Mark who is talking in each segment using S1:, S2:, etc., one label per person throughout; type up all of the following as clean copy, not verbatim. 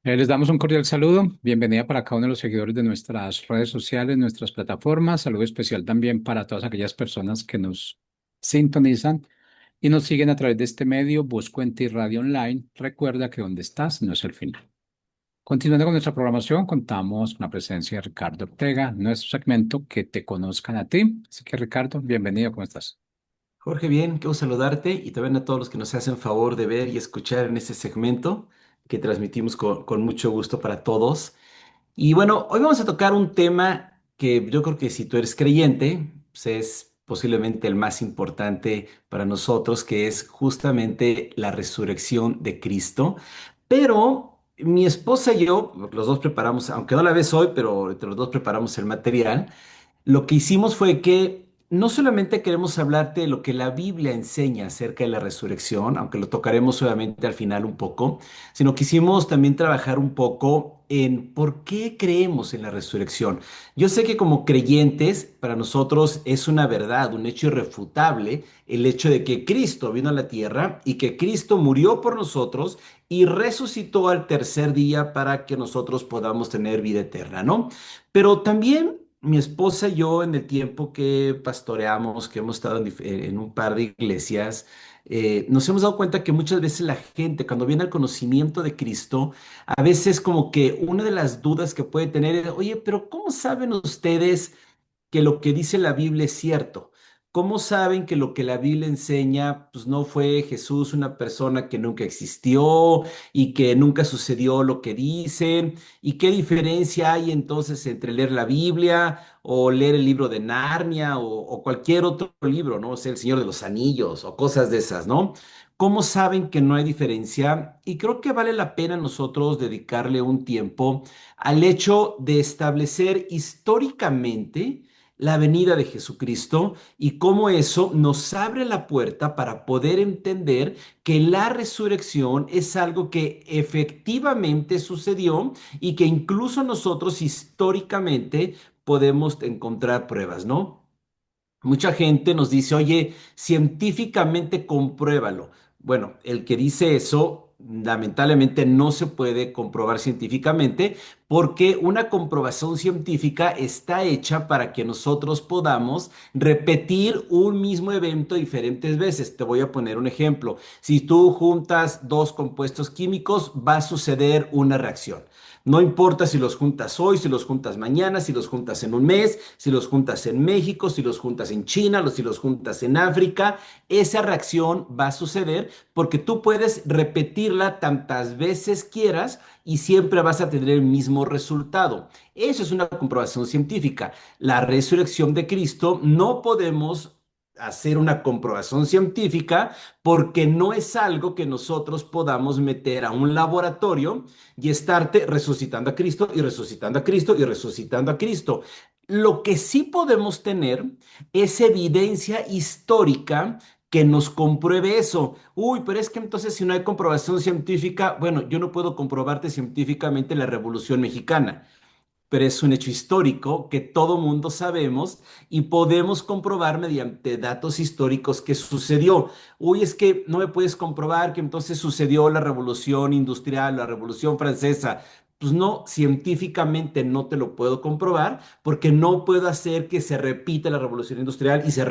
S1: Les damos un cordial saludo. Bienvenida para cada uno de los seguidores de nuestras redes sociales, nuestras plataformas. Saludo especial también para todas aquellas personas que nos sintonizan y nos siguen a través de este medio. Busco en ti Radio Online. Recuerda que donde estás no es el final. Continuando con nuestra programación, contamos con la presencia de Ricardo Ortega, nuestro segmento Que te conozcan a ti. Así que Ricardo, bienvenido. ¿Cómo estás?
S2: Jorge, bien, quiero saludarte y también a todos los que nos hacen favor de ver y escuchar en este segmento que transmitimos con mucho gusto para todos. Y bueno, hoy vamos a tocar un tema que yo creo que si tú eres creyente, pues es posiblemente el más importante para nosotros, que es justamente la resurrección de Cristo. Pero mi esposa y yo, los dos preparamos, aunque no la ves hoy, pero entre los dos preparamos el material. Lo que hicimos fue que no solamente queremos hablarte de lo que la Biblia enseña acerca de la resurrección, aunque lo tocaremos obviamente al final un poco, sino quisimos también trabajar un poco en por qué creemos en la resurrección. Yo sé que como creyentes, para nosotros es una verdad, un hecho irrefutable, el hecho de que Cristo vino a la tierra y que Cristo murió por nosotros y resucitó al tercer día para que nosotros podamos tener vida eterna, ¿no? Pero también mi esposa y yo, en el tiempo que pastoreamos, que hemos estado en un par de iglesias, nos hemos dado cuenta que muchas veces la gente, cuando viene al conocimiento de Cristo, a veces como que una de las dudas que puede tener es, oye, pero ¿cómo saben ustedes que lo que dice la Biblia es cierto? ¿Cómo saben que lo que la Biblia enseña, pues no fue Jesús una persona que nunca existió y que nunca sucedió lo que dicen? ¿Y qué diferencia hay entonces entre leer la Biblia o leer el libro de Narnia o cualquier otro libro, ¿no? O sea, El Señor de los Anillos o cosas de esas, ¿no? ¿Cómo saben que no hay diferencia? Y creo que vale la pena nosotros dedicarle un tiempo al hecho de establecer históricamente la venida de Jesucristo y cómo eso nos abre la puerta para poder entender que la resurrección es algo que efectivamente sucedió y que incluso nosotros históricamente podemos encontrar pruebas, ¿no? Mucha gente nos dice, oye, científicamente compruébalo. Bueno, el que dice eso, lamentablemente no se puede comprobar científicamente porque una comprobación científica está hecha para que nosotros podamos repetir un mismo evento diferentes veces. Te voy a poner un ejemplo. Si tú juntas dos compuestos químicos, va a suceder una reacción. No importa si los juntas hoy, si los juntas mañana, si los juntas en un mes, si los juntas en México, si los juntas en China, si los juntas en África, esa reacción va a suceder porque tú puedes repetirla tantas veces quieras y siempre vas a tener el mismo resultado. Eso es una comprobación científica. La resurrección de Cristo no podemos hacer una comprobación científica porque no es algo que nosotros podamos meter a un laboratorio y estarte resucitando a Cristo y resucitando a Cristo y resucitando a Cristo. Lo que sí podemos tener es evidencia histórica que nos compruebe eso. Uy, pero es que entonces si no hay comprobación científica, bueno, yo no puedo comprobarte científicamente la Revolución Mexicana, pero es un hecho histórico que todo mundo sabemos y podemos comprobar mediante datos históricos que sucedió. Uy, es que no me puedes comprobar que entonces sucedió la Revolución Industrial, la Revolución Francesa. Pues no, científicamente no te lo puedo comprobar porque no puedo hacer que se repita la Revolución Industrial y se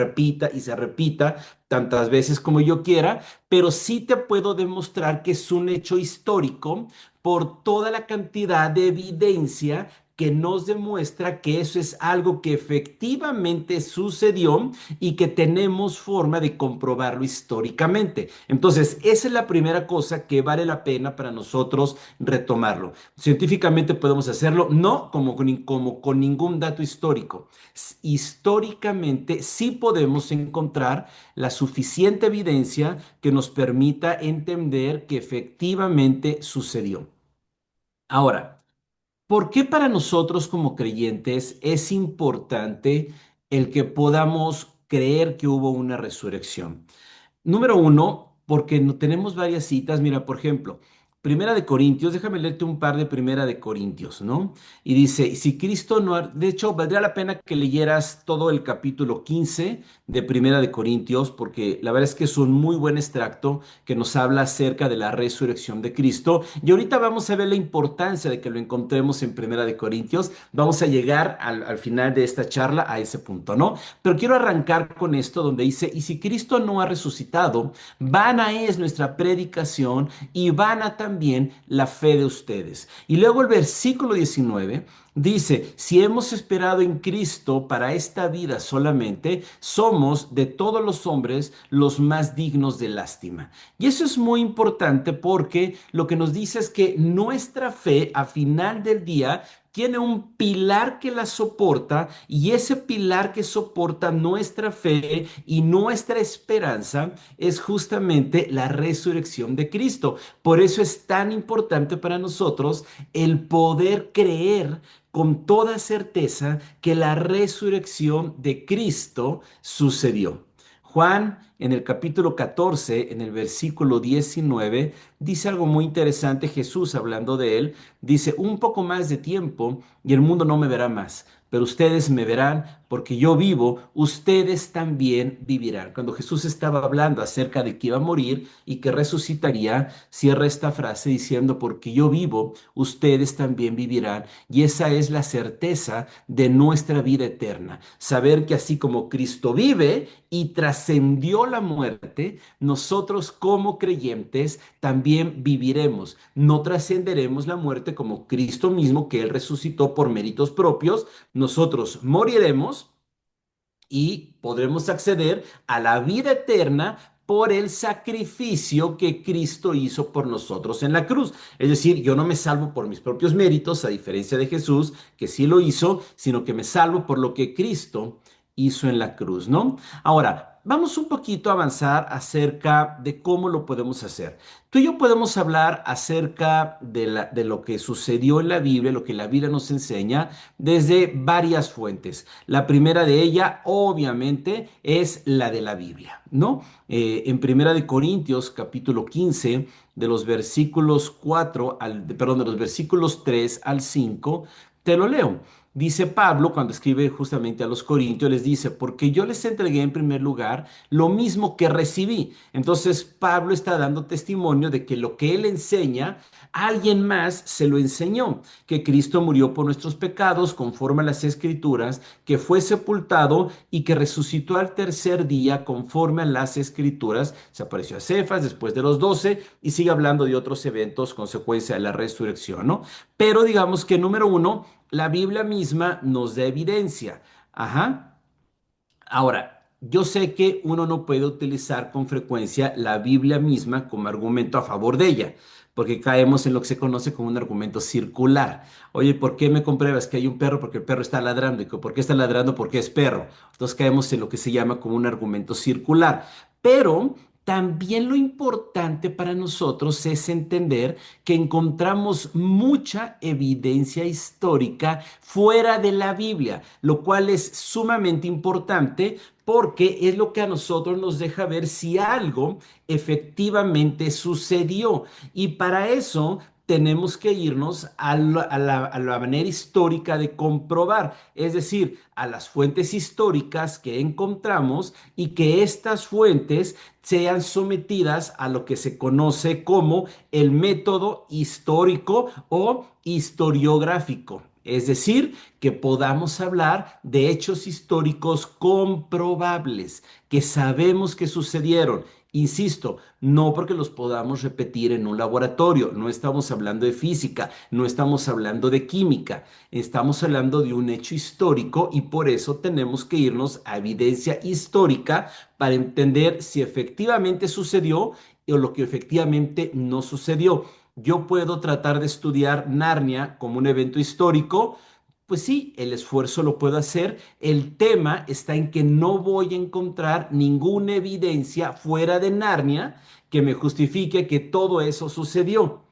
S2: repita tantas veces como yo quiera, pero sí te puedo demostrar que es un hecho histórico por toda la cantidad de evidencia que nos demuestra que eso es algo que efectivamente sucedió y que tenemos forma de comprobarlo históricamente. Entonces, esa es la primera cosa que vale la pena para nosotros retomarlo. Científicamente podemos hacerlo, no como con ningún dato histórico. Históricamente sí podemos encontrar la suficiente evidencia que nos permita entender que efectivamente sucedió. Ahora, ¿por qué para nosotros como creyentes es importante el que podamos creer que hubo una resurrección? Número uno, porque no tenemos varias citas. Mira, por ejemplo, Primera de Corintios, déjame leerte un par de Primera de Corintios, ¿no? Y dice, si Cristo no, de hecho, valdría la pena que leyeras todo el capítulo 15 de Primera de Corintios, porque la verdad es que es un muy buen extracto que nos habla acerca de la resurrección de Cristo. Y ahorita vamos a ver la importancia de que lo encontremos en Primera de Corintios. Vamos a llegar al final de esta charla a ese punto, ¿no? Pero quiero arrancar con esto donde dice, y si Cristo no ha resucitado, vana es nuestra predicación y vana también la fe de ustedes. Y luego el versículo 19 dice, si hemos esperado en Cristo para esta vida solamente, somos de todos los hombres los más dignos de lástima. Y eso es muy importante porque lo que nos dice es que nuestra fe a final del día tiene un pilar que la soporta y ese pilar que soporta nuestra fe y nuestra esperanza es justamente la resurrección de Cristo. Por eso es tan importante para nosotros el poder creer con toda certeza que la resurrección de Cristo sucedió. Juan, en el capítulo 14, en el versículo 19, dice algo muy interesante. Jesús, hablando de él, dice, un poco más de tiempo y el mundo no me verá más, pero ustedes me verán porque yo vivo, ustedes también vivirán. Cuando Jesús estaba hablando acerca de que iba a morir y que resucitaría, cierra esta frase diciendo, porque yo vivo, ustedes también vivirán. Y esa es la certeza de nuestra vida eterna. Saber que así como Cristo vive y trascendió la muerte, nosotros como creyentes también viviremos. No trascenderemos la muerte como Cristo mismo, que Él resucitó por méritos propios. Nosotros moriremos y podremos acceder a la vida eterna por el sacrificio que Cristo hizo por nosotros en la cruz. Es decir, yo no me salvo por mis propios méritos, a diferencia de Jesús, que sí lo hizo, sino que me salvo por lo que Cristo hizo en la cruz, ¿no? Ahora, vamos un poquito a avanzar acerca de cómo lo podemos hacer. Tú y yo podemos hablar acerca de lo que sucedió en la Biblia, lo que la Biblia nos enseña, desde varias fuentes. La primera de ella, obviamente, es la de la Biblia, ¿no? En Primera de Corintios, capítulo 15, de los versículos 4 perdón, de los versículos 3 al 5, te lo leo. Dice Pablo, cuando escribe justamente a los Corintios, les dice, porque yo les entregué en primer lugar lo mismo que recibí. Entonces Pablo está dando testimonio de que lo que él enseña, alguien más se lo enseñó, que Cristo murió por nuestros pecados conforme a las Escrituras, que fue sepultado y que resucitó al tercer día conforme a las Escrituras. Se apareció a Cefas después de los 12 y sigue hablando de otros eventos consecuencia de la resurrección, ¿no? Pero digamos que número uno, la Biblia misma nos da evidencia. Ajá. Ahora, yo sé que uno no puede utilizar con frecuencia la Biblia misma como argumento a favor de ella, porque caemos en lo que se conoce como un argumento circular. Oye, ¿por qué me compruebas que hay un perro? Porque el perro está ladrando. ¿Y por qué está ladrando? Porque es perro. Entonces caemos en lo que se llama como un argumento circular. Pero también lo importante para nosotros es entender que encontramos mucha evidencia histórica fuera de la Biblia, lo cual es sumamente importante porque es lo que a nosotros nos deja ver si algo efectivamente sucedió. Y para eso tenemos que irnos a la manera histórica de comprobar, es decir, a las fuentes históricas que encontramos y que estas fuentes sean sometidas a lo que se conoce como el método histórico o historiográfico. Es decir, que podamos hablar de hechos históricos comprobables, que sabemos que sucedieron. Insisto, no porque los podamos repetir en un laboratorio, no estamos hablando de física, no estamos hablando de química, estamos hablando de un hecho histórico y por eso tenemos que irnos a evidencia histórica para entender si efectivamente sucedió o lo que efectivamente no sucedió. Yo puedo tratar de estudiar Narnia como un evento histórico. Pues sí, el esfuerzo lo puedo hacer. El tema está en que no voy a encontrar ninguna evidencia fuera de Narnia que me justifique que todo eso sucedió.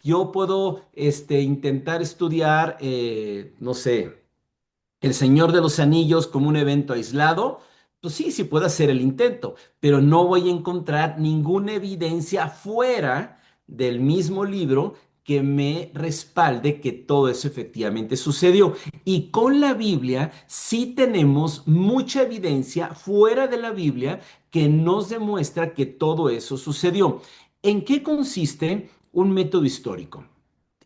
S2: Yo puedo intentar estudiar, no sé, El Señor de los Anillos como un evento aislado. Pues sí, sí puedo hacer el intento, pero no voy a encontrar ninguna evidencia fuera del mismo libro que me respalde que todo eso efectivamente sucedió. Y con la Biblia sí tenemos mucha evidencia fuera de la Biblia que nos demuestra que todo eso sucedió. ¿En qué consiste un método histórico?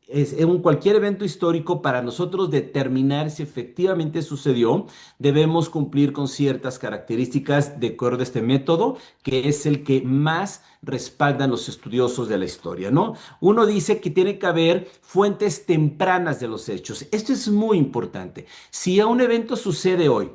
S2: En cualquier evento histórico, para nosotros determinar si efectivamente sucedió, debemos cumplir con ciertas características de acuerdo a este método, que es el que más respaldan los estudiosos de la historia, ¿no? Uno dice que tiene que haber fuentes tempranas de los hechos. Esto es muy importante. Si a un evento sucede hoy,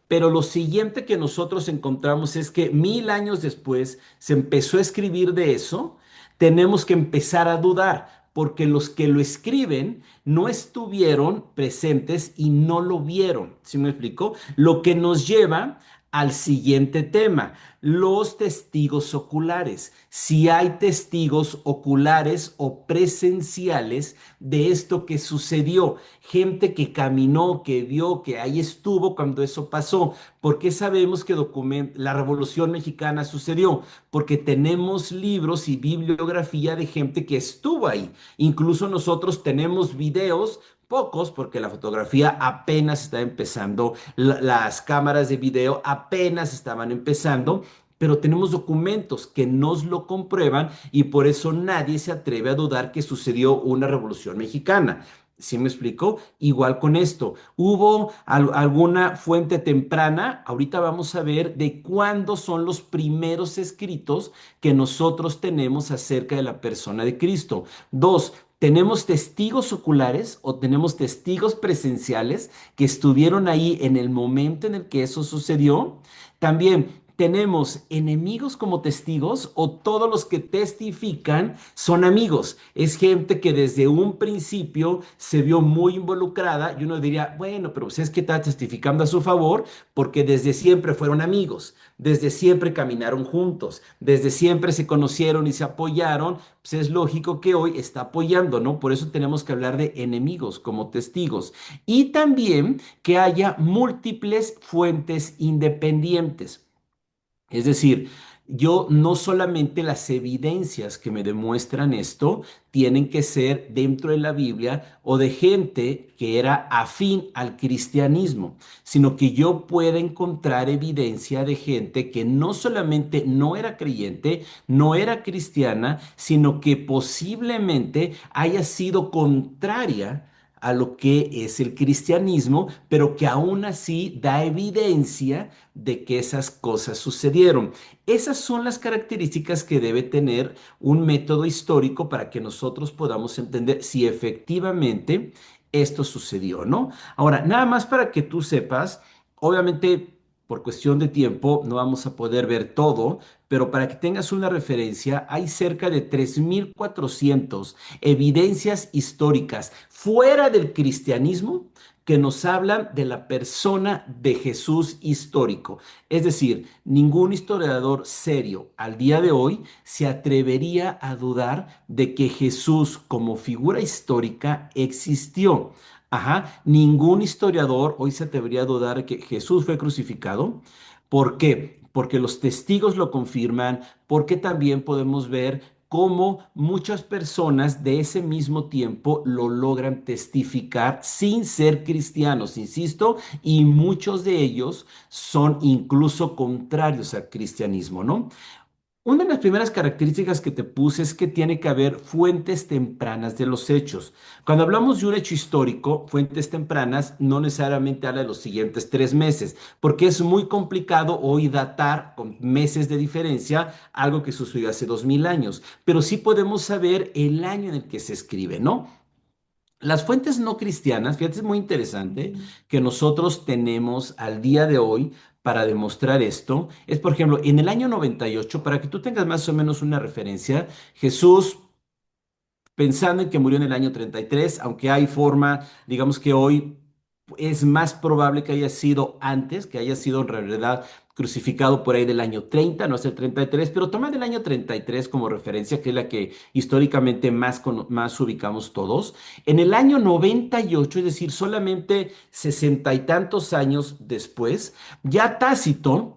S2: pero lo siguiente que nosotros encontramos es que 1000 años después se empezó a escribir de eso, tenemos que empezar a dudar, porque los que lo escriben no estuvieron presentes y no lo vieron. ¿Sí me explico? Lo que nos lleva al siguiente tema, los testigos oculares. Si hay testigos oculares o presenciales de esto que sucedió, gente que caminó, que vio, que ahí estuvo cuando eso pasó. ¿Por qué sabemos que la Revolución Mexicana sucedió? Porque tenemos libros y bibliografía de gente que estuvo ahí. Incluso nosotros tenemos videos, pocos, porque la fotografía apenas está empezando, las cámaras de video apenas estaban empezando, pero tenemos documentos que nos lo comprueban y por eso nadie se atreve a dudar que sucedió una revolución mexicana. ¿Sí me explico? Igual con esto. ¿Hubo alguna fuente temprana? Ahorita vamos a ver de cuándo son los primeros escritos que nosotros tenemos acerca de la persona de Cristo. Dos, ¿tenemos testigos oculares o tenemos testigos presenciales que estuvieron ahí en el momento en el que eso sucedió? También, ¿tenemos enemigos como testigos o todos los que testifican son amigos? Es gente que desde un principio se vio muy involucrada y uno diría, bueno, pero pues es que está testificando a su favor porque desde siempre fueron amigos, desde siempre caminaron juntos, desde siempre se conocieron y se apoyaron, pues es lógico que hoy está apoyando, ¿no? Por eso tenemos que hablar de enemigos como testigos. Y también que haya múltiples fuentes independientes. Es decir, yo no solamente las evidencias que me demuestran esto tienen que ser dentro de la Biblia o de gente que era afín al cristianismo, sino que yo pueda encontrar evidencia de gente que no solamente no era creyente, no era cristiana, sino que posiblemente haya sido contraria a lo que es el cristianismo, pero que aún así da evidencia de que esas cosas sucedieron. Esas son las características que debe tener un método histórico para que nosotros podamos entender si efectivamente esto sucedió, ¿no? Ahora, nada más para que tú sepas, obviamente por cuestión de tiempo no vamos a poder ver todo, pero para que tengas una referencia, hay cerca de 3400 evidencias históricas fuera del cristianismo que nos hablan de la persona de Jesús histórico. Es decir, ningún historiador serio al día de hoy se atrevería a dudar de que Jesús como figura histórica existió. Ajá, ningún historiador hoy se atrevería a dudar de que Jesús fue crucificado. ¿Por qué? Porque los testigos lo confirman, porque también podemos ver cómo muchas personas de ese mismo tiempo lo logran testificar sin ser cristianos, insisto, y muchos de ellos son incluso contrarios al cristianismo, ¿no? Una de las primeras características que te puse es que tiene que haber fuentes tempranas de los hechos. Cuando hablamos de un hecho histórico, fuentes tempranas no necesariamente habla de los siguientes 3 meses, porque es muy complicado hoy datar con meses de diferencia algo que sucedió hace 2000 años, pero sí podemos saber el año en el que se escribe, ¿no? Las fuentes no cristianas, fíjate, es muy interesante que nosotros tenemos al día de hoy para demostrar esto. Es, por ejemplo, en el año 98, para que tú tengas más o menos una referencia, Jesús, pensando en que murió en el año 33, aunque hay forma, digamos que hoy es más probable que haya sido antes, que haya sido en realidad crucificado por ahí del año 30, no es el 33, pero toma del año 33 como referencia, que es la que históricamente más ubicamos todos. En el año 98, es decir, solamente 60 y tantos años después, ya Tácito,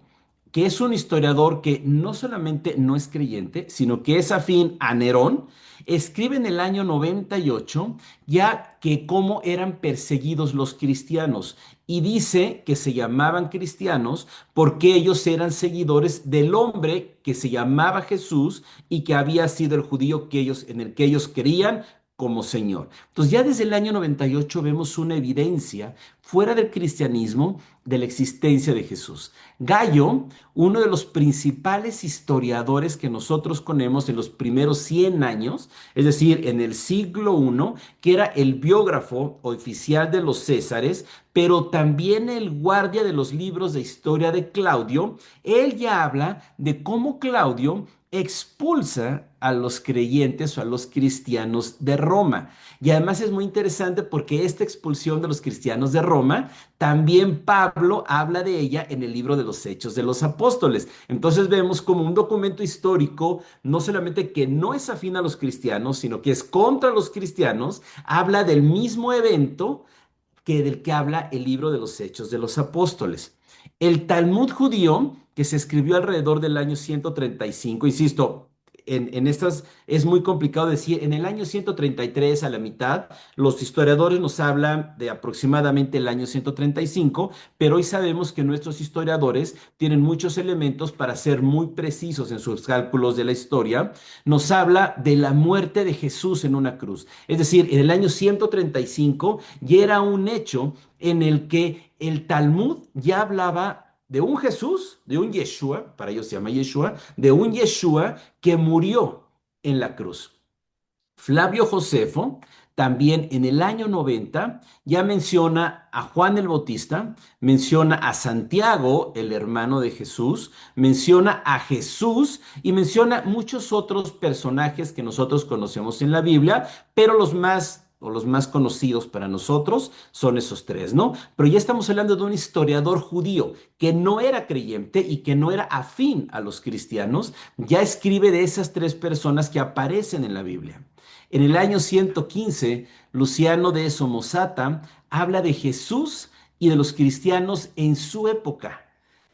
S2: que es un historiador que no solamente no es creyente, sino que es afín a Nerón, escribe en el año 98 ya que cómo eran perseguidos los cristianos y dice que se llamaban cristianos porque ellos eran seguidores del hombre que se llamaba Jesús y que había sido el judío que ellos, en el que ellos creían como Señor. Entonces ya desde el año 98 vemos una evidencia fuera del cristianismo de la existencia de Jesús. Gallo, uno de los principales historiadores que nosotros conocemos en los primeros 100 años, es decir, en el siglo I, que era el biógrafo oficial de los Césares, pero también el guardia de los libros de historia de Claudio, él ya habla de cómo Claudio expulsa a los creyentes o a los cristianos de Roma. Y además es muy interesante porque esta expulsión de los cristianos de Roma, también Pablo habla de ella en el libro de los Hechos de los Apóstoles. Entonces vemos como un documento histórico, no solamente que no es afín a los cristianos, sino que es contra los cristianos, habla del mismo evento que del que habla el libro de los Hechos de los Apóstoles. El Talmud judío, que se escribió alrededor del año 135, insisto, en estas es muy complicado decir, en el año 133 a la mitad, los historiadores nos hablan de aproximadamente el año 135, pero hoy sabemos que nuestros historiadores tienen muchos elementos para ser muy precisos en sus cálculos de la historia. Nos habla de la muerte de Jesús en una cruz. Es decir, en el año 135 ya era un hecho en el que el Talmud ya hablaba de un Jesús, de un Yeshua, para ellos se llama Yeshua, de un Yeshua que murió en la cruz. Flavio Josefo, también en el año 90, ya menciona a Juan el Bautista, menciona a Santiago, el hermano de Jesús, menciona a Jesús y menciona muchos otros personajes que nosotros conocemos en la Biblia, pero los más o los más conocidos para nosotros son esos tres, ¿no? Pero ya estamos hablando de un historiador judío que no era creyente y que no era afín a los cristianos, ya escribe de esas tres personas que aparecen en la Biblia. En el año 115, Luciano de Somosata habla de Jesús y de los cristianos en su época.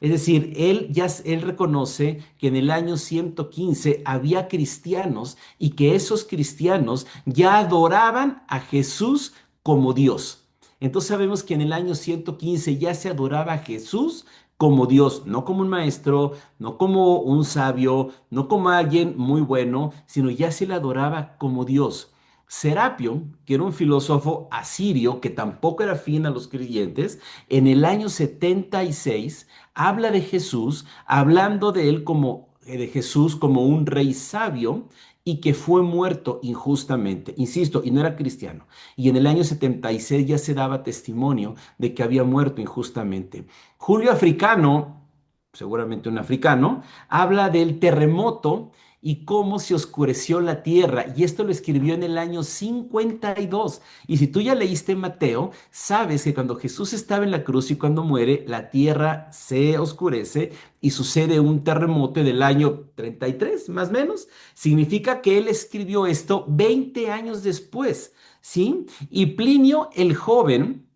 S2: Es decir, él reconoce que en el año 115 había cristianos y que esos cristianos ya adoraban a Jesús como Dios. Entonces sabemos que en el año 115 ya se adoraba a Jesús como Dios, no como un maestro, no como un sabio, no como alguien muy bueno, sino ya se le adoraba como Dios. Serapio, que era un filósofo asirio que tampoco era afín a los creyentes, en el año 76 habla de Jesús, hablando de él como de Jesús como un rey sabio y que fue muerto injustamente. Insisto, y no era cristiano. Y en el año 76 ya se daba testimonio de que había muerto injustamente. Julio Africano, seguramente un africano, habla del terremoto y cómo se oscureció la tierra. Y esto lo escribió en el año 52. Y si tú ya leíste Mateo, sabes que cuando Jesús estaba en la cruz y cuando muere, la tierra se oscurece y sucede un terremoto del año 33, más o menos. Significa que él escribió esto 20 años después, ¿sí? Y Plinio el joven,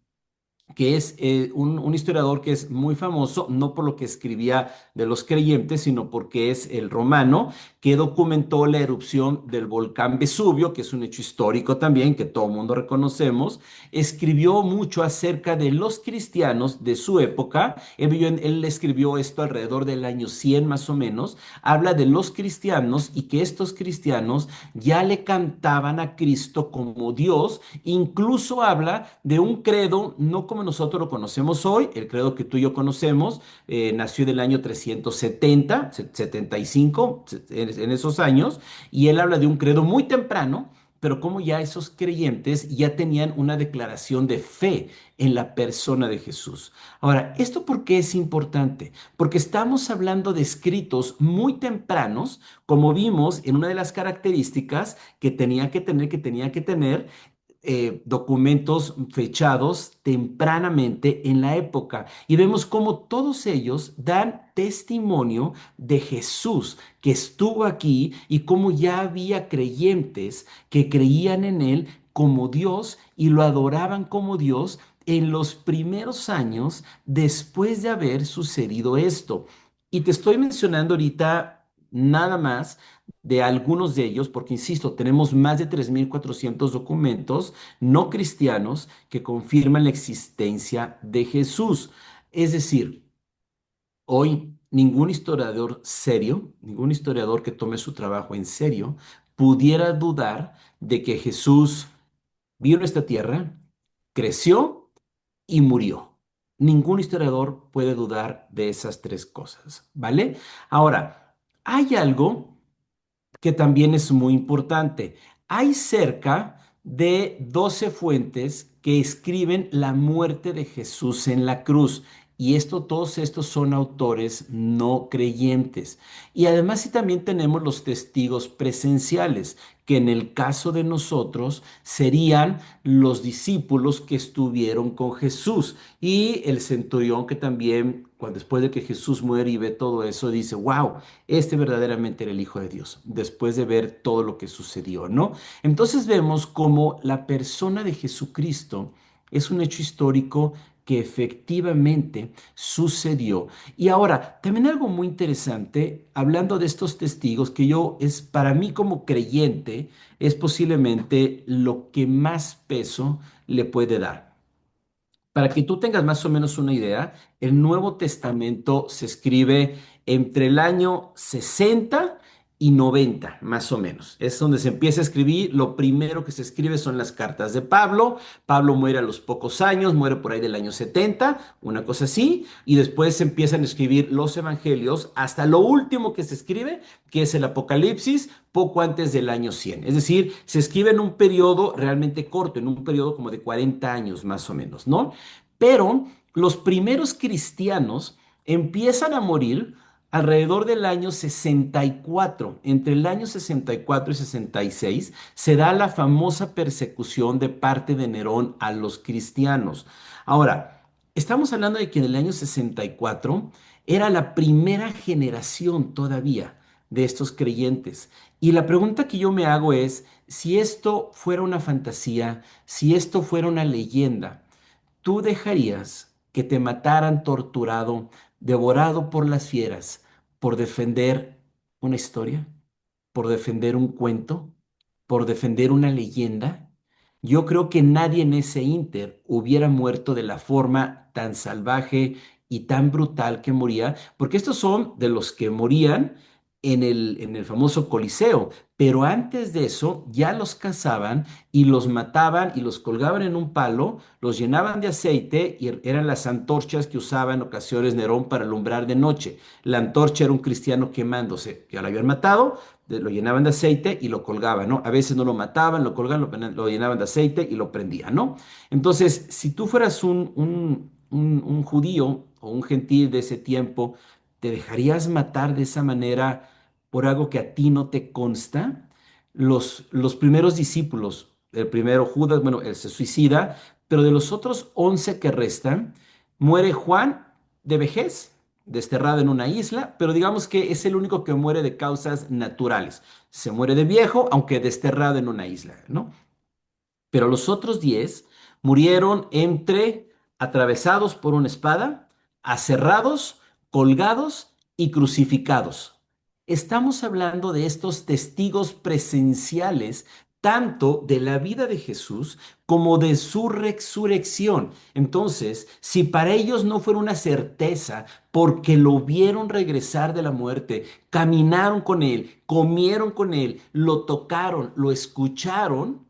S2: que es un historiador que es muy famoso, no por lo que escribía de los creyentes, sino porque es el romano que documentó la erupción del volcán Vesubio, que es un hecho histórico también, que todo el mundo reconocemos. Escribió mucho acerca de los cristianos de su época. Él escribió esto alrededor del año 100 más o menos. Habla de los cristianos y que estos cristianos ya le cantaban a Cristo como Dios. Incluso habla de un credo, no como nosotros lo conocemos hoy, el credo que tú y yo conocemos, nació del año 370, 75, en esos años, y él habla de un credo muy temprano, pero como ya esos creyentes ya tenían una declaración de fe en la persona de Jesús. Ahora, ¿esto por qué es importante? Porque estamos hablando de escritos muy tempranos, como vimos en una de las características que tenía que tener documentos fechados tempranamente en la época y vemos cómo todos ellos dan testimonio de Jesús que estuvo aquí y cómo ya había creyentes que creían en él como Dios y lo adoraban como Dios en los primeros años después de haber sucedido esto. Y te estoy mencionando ahorita nada más de algunos de ellos, porque insisto, tenemos más de 3.400 documentos no cristianos que confirman la existencia de Jesús. Es decir, hoy ningún historiador serio, ningún historiador que tome su trabajo en serio, pudiera dudar de que Jesús vino a esta tierra, creció y murió. Ningún historiador puede dudar de esas tres cosas, ¿vale? Ahora, hay algo que también es muy importante. Hay cerca de 12 fuentes que escriben la muerte de Jesús en la cruz. Y todos estos son autores no creyentes. Y además sí también tenemos los testigos presenciales, que en el caso de nosotros serían los discípulos que estuvieron con Jesús. Y el centurión que también, cuando después de que Jesús muere y ve todo eso, dice, wow, este verdaderamente era el Hijo de Dios, después de ver todo lo que sucedió, ¿no? Entonces vemos cómo la persona de Jesucristo es un hecho histórico que efectivamente sucedió. Y ahora, también algo muy interesante, hablando de estos testigos, que yo es para mí como creyente, es posiblemente lo que más peso le puede dar. Para que tú tengas más o menos una idea, el Nuevo Testamento se escribe entre el año 60 y 90, más o menos. Es donde se empieza a escribir. Lo primero que se escribe son las cartas de Pablo. Pablo muere a los pocos años, muere por ahí del año 70, una cosa así. Y después se empiezan a escribir los evangelios hasta lo último que se escribe, que es el Apocalipsis, poco antes del año 100. Es decir, se escribe en un periodo realmente corto, en un periodo como de 40 años más o menos, ¿no? Pero los primeros cristianos empiezan a morir alrededor del año 64. Entre el año 64 y 66 se da la famosa persecución de parte de Nerón a los cristianos. Ahora, estamos hablando de que en el año 64 era la primera generación todavía de estos creyentes. Y la pregunta que yo me hago es, si esto fuera una fantasía, si esto fuera una leyenda, ¿tú dejarías que te mataran torturado, devorado por las fieras, por defender una historia, por defender un cuento, por defender una leyenda? Yo creo que nadie en ese inter hubiera muerto de la forma tan salvaje y tan brutal que moría, porque estos son de los que morían en el famoso Coliseo, pero antes de eso ya los cazaban y los mataban y los colgaban en un palo, los llenaban de aceite y eran las antorchas que usaba en ocasiones Nerón para alumbrar de noche. La antorcha era un cristiano quemándose, ya lo habían matado, lo llenaban de aceite y lo colgaban, ¿no? A veces no lo mataban, lo colgaban, lo llenaban de aceite y lo prendían, ¿no? Entonces, si tú fueras un judío o un gentil de ese tiempo, ¿te dejarías matar de esa manera por algo que a ti no te consta? Los primeros discípulos, el primero Judas, bueno, él se suicida, pero de los otros 11 que restan, muere Juan de vejez, desterrado en una isla, pero digamos que es el único que muere de causas naturales. Se muere de viejo, aunque desterrado en una isla, ¿no? Pero los otros 10 murieron entre atravesados por una espada, aserrados, colgados y crucificados. Estamos hablando de estos testigos presenciales tanto de la vida de Jesús como de su resurrección. Entonces, si para ellos no fuera una certeza porque lo vieron regresar de la muerte, caminaron con él, comieron con él, lo tocaron, lo escucharon,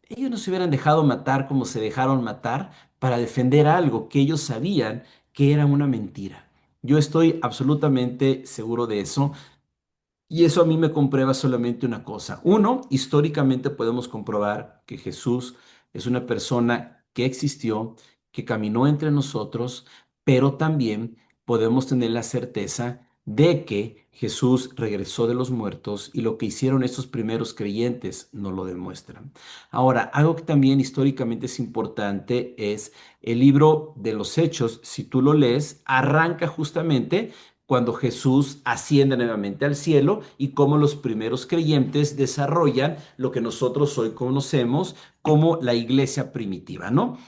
S2: ellos no se hubieran dejado matar como se dejaron matar para defender algo que ellos sabían que era una mentira. Yo estoy absolutamente seguro de eso. Y eso a mí me comprueba solamente una cosa. Uno, históricamente podemos comprobar que Jesús es una persona que existió, que caminó entre nosotros, pero también podemos tener la certeza de que Jesús regresó de los muertos y lo que hicieron estos primeros creyentes nos lo demuestran. Ahora, algo que también históricamente es importante es el libro de los Hechos. Si tú lo lees, arranca justamente cuando Jesús asciende nuevamente al cielo y cómo los primeros creyentes desarrollan lo que nosotros hoy conocemos como la iglesia primitiva, ¿no?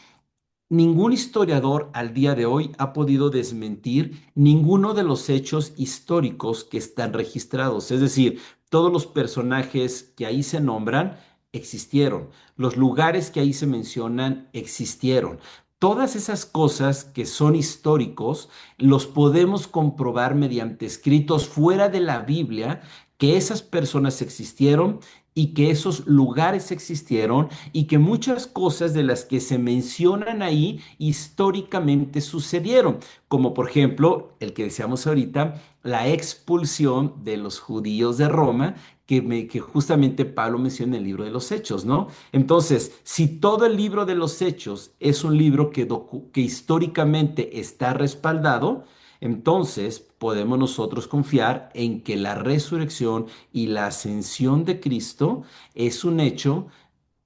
S2: Ningún historiador al día de hoy ha podido desmentir ninguno de los hechos históricos que están registrados. Es decir, todos los personajes que ahí se nombran existieron. Los lugares que ahí se mencionan existieron. Todas esas cosas que son históricos los podemos comprobar mediante escritos fuera de la Biblia, que esas personas existieron y que esos lugares existieron y que muchas cosas de las que se mencionan ahí históricamente sucedieron, como por ejemplo el que decíamos ahorita, la expulsión de los judíos de Roma, que justamente Pablo menciona en el libro de los Hechos, ¿no? Entonces, si todo el libro de los Hechos es un libro que históricamente está respaldado, entonces podemos nosotros confiar en que la resurrección y la ascensión de Cristo es un hecho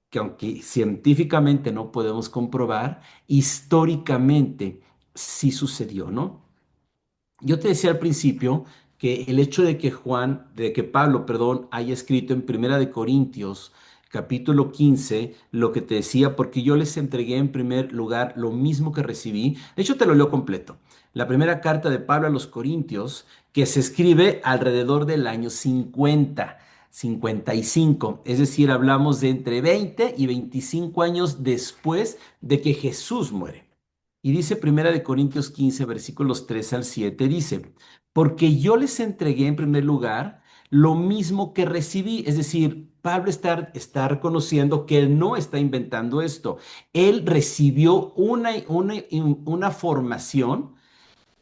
S2: que aunque científicamente no podemos comprobar, históricamente sí sucedió, ¿no? Yo te decía al principio que el hecho de que Pablo, perdón, haya escrito en Primera de Corintios, capítulo 15, lo que te decía, porque yo les entregué en primer lugar lo mismo que recibí. De hecho, te lo leo completo. La primera carta de Pablo a los Corintios, que se escribe alrededor del año 55, es decir, hablamos de entre 20 y 25 años después de que Jesús muere. Y dice Primera de Corintios 15, versículos 3 al 7, dice, porque yo les entregué en primer lugar lo mismo que recibí. Es decir, Pablo está reconociendo que él no está inventando esto. Él recibió una formación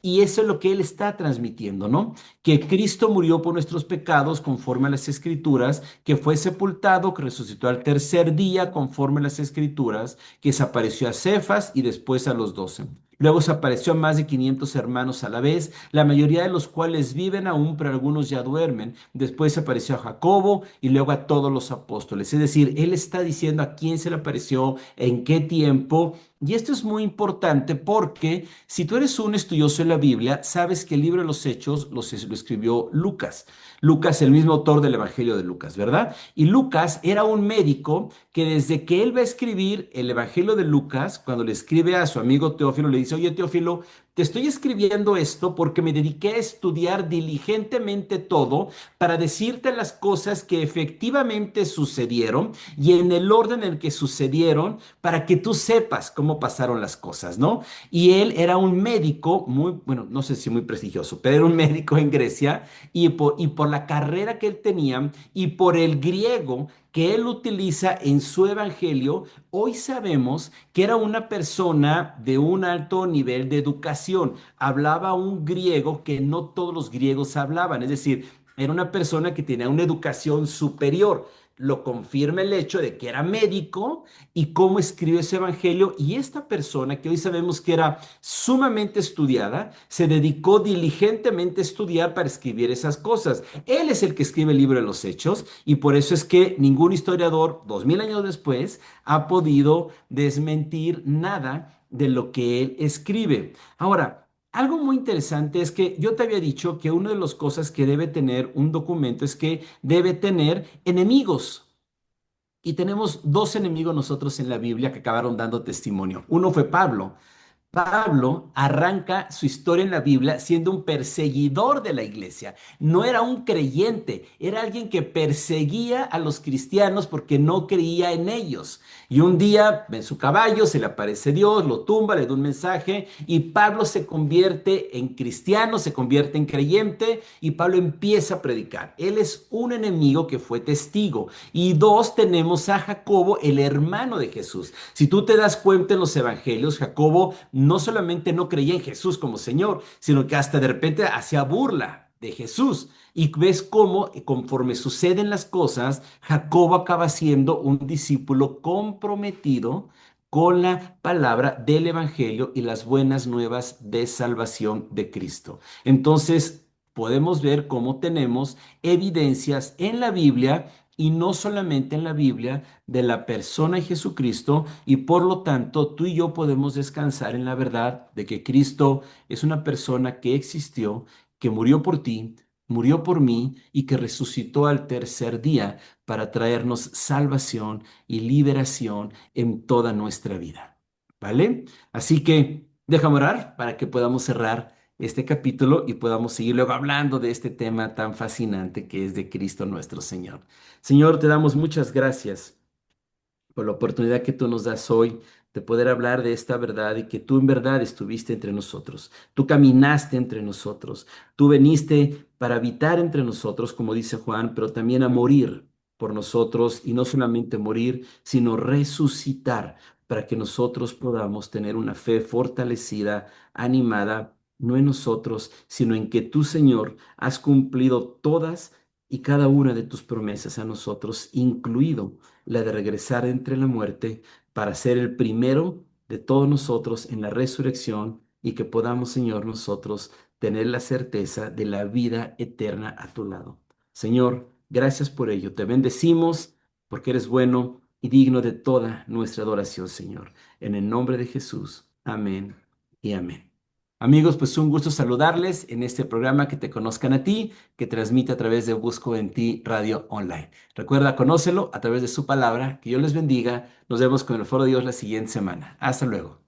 S2: y eso es lo que él está transmitiendo, ¿no? Que Cristo murió por nuestros pecados conforme a las Escrituras, que fue sepultado, que resucitó al tercer día conforme a las Escrituras, que se apareció a Cefas y después a los 12. Luego se apareció a más de 500 hermanos a la vez, la mayoría de los cuales viven aún, pero algunos ya duermen. Después se apareció a Jacobo y luego a todos los apóstoles. Es decir, él está diciendo a quién se le apareció, en qué tiempo. Y esto es muy importante porque si tú eres un estudioso de la Biblia, sabes que el libro de los Hechos lo escribió Lucas. Lucas, el mismo autor del Evangelio de Lucas, ¿verdad? Y Lucas era un médico que desde que él va a escribir el Evangelio de Lucas, cuando le escribe a su amigo Teófilo, le dice, oye Teófilo, te estoy escribiendo esto porque me dediqué a estudiar diligentemente todo para decirte las cosas que efectivamente sucedieron y en el orden en el que sucedieron para que tú sepas cómo pasaron las cosas, ¿no? Y él era un médico muy, bueno, no sé si muy prestigioso, pero era un médico en Grecia y por la carrera que él tenía y por el griego que él utiliza en su evangelio, hoy sabemos que era una persona de un alto nivel de educación. Hablaba un griego que no todos los griegos hablaban, es decir, era una persona que tenía una educación superior. Lo confirma el hecho de que era médico y cómo escribió ese evangelio. Y esta persona, que hoy sabemos que era sumamente estudiada, se dedicó diligentemente a estudiar para escribir esas cosas. Él es el que escribe el libro de los Hechos y por eso es que ningún historiador, 2000 años después, ha podido desmentir nada de lo que él escribe. Ahora, algo muy interesante es que yo te había dicho que una de las cosas que debe tener un documento es que debe tener enemigos. Y tenemos dos enemigos nosotros en la Biblia que acabaron dando testimonio. Uno fue Pablo. Pablo arranca su historia en la Biblia siendo un perseguidor de la iglesia. No era un creyente, era alguien que perseguía a los cristianos porque no creía en ellos. Y un día en su caballo se le aparece Dios, lo tumba, le da un mensaje y Pablo se convierte en cristiano, se convierte en creyente y Pablo empieza a predicar. Él es un enemigo que fue testigo. Y dos, tenemos a Jacobo, el hermano de Jesús. Si tú te das cuenta en los evangelios, Jacobo no solamente no creía en Jesús como Señor, sino que hasta de repente hacía burla de Jesús. Y ves cómo, conforme suceden las cosas, Jacobo acaba siendo un discípulo comprometido con la palabra del Evangelio y las buenas nuevas de salvación de Cristo. Entonces, podemos ver cómo tenemos evidencias en la Biblia y no solamente en la Biblia de la persona de Jesucristo y por lo tanto tú y yo podemos descansar en la verdad de que Cristo es una persona que existió, que murió por ti, murió por mí y que resucitó al tercer día para traernos salvación y liberación en toda nuestra vida. ¿Vale? Así que déjame orar para que podamos cerrar este capítulo y podamos seguir luego hablando de este tema tan fascinante que es de Cristo nuestro Señor. Señor, te damos muchas gracias por la oportunidad que tú nos das hoy de poder hablar de esta verdad y que tú en verdad estuviste entre nosotros. Tú caminaste entre nosotros. Tú veniste para habitar entre nosotros, como dice Juan, pero también a morir por nosotros y no solamente morir, sino resucitar para que nosotros podamos tener una fe fortalecida, animada, no en nosotros, sino en que tú, Señor, has cumplido todas y cada una de tus promesas a nosotros, incluido la de regresar entre la muerte para ser el primero de todos nosotros en la resurrección y que podamos, Señor, nosotros tener la certeza de la vida eterna a tu lado. Señor, gracias por ello. Te bendecimos porque eres bueno y digno de toda nuestra adoración, Señor. En el nombre de Jesús. Amén y amén. Amigos, pues un gusto saludarles en este programa que te conozcan a ti, que transmite a través de Busco en Ti Radio Online. Recuerda, conócelo a través de su palabra. Que Dios les bendiga. Nos vemos con el foro de Dios la siguiente semana. Hasta luego.